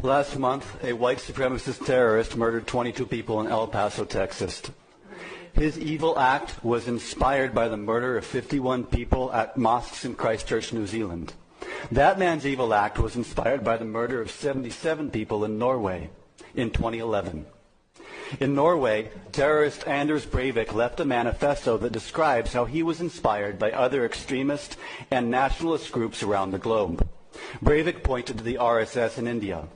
Last month, a white supremacist terrorist murdered 22 people in El Paso, Texas. His evil act was inspired by the murder of 51 people at mosques in Christchurch, New Zealand. That man's evil act was inspired by the murder of 77 people in Norway in 2011. In Norway, terrorist Anders Breivik left a manifesto that describes how he was inspired by other extremist and nationalist groups around the globe. Breivik pointed to the RSS in India.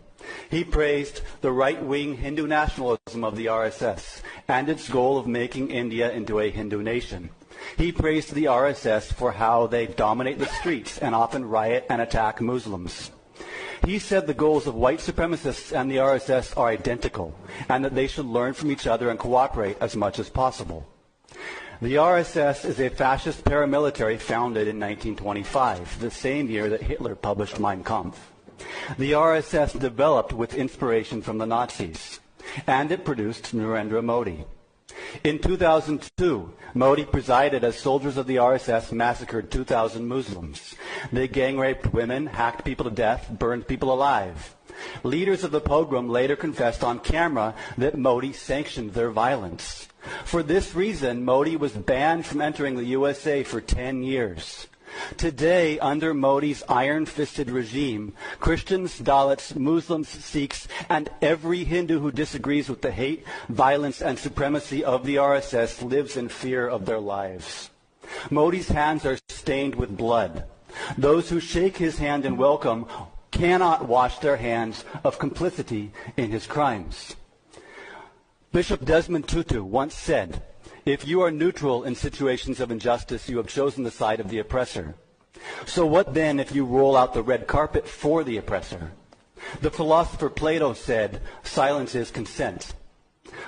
He praised the right-wing Hindu nationalism of the RSS and its goal of making India into a Hindu nation. He praised the RSS for how they dominate the streets and often riot and attack Muslims. He said the goals of white supremacists and the RSS are identical and that they should learn from each other and cooperate as much as possible. The RSS is a fascist paramilitary founded in 1925, the same year that Hitler published Mein Kampf. The RSS developed with inspiration from the Nazis, and it produced Narendra Modi. In 2002, Modi presided as soldiers of the RSS massacred 2,000 Muslims. They gang-raped women, hacked people to death, burned people alive. Leaders of the pogrom later confessed on camera that Modi sanctioned their violence. For this reason, Modi was banned from entering the USA for 10 years. Today, under Modi's iron-fisted regime, Christians, Dalits, Muslims, Sikhs, and every Hindu who disagrees with the hate, violence, and supremacy of the RSS lives in fear of their lives. Modi's hands are stained with blood. Those who shake his hand in welcome cannot wash their hands of complicity in his crimes. Bishop Desmond Tutu once said, "If you are neutral in situations of injustice, you have chosen the side of the oppressor. So what then if you roll out the red carpet for the oppressor?" The philosopher Plato said, "Silence is consent."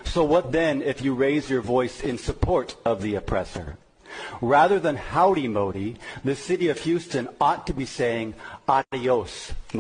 So what then if you raise your voice in support of the oppressor? Rather than howdy Modi, the city of Houston ought to be saying adios Modi.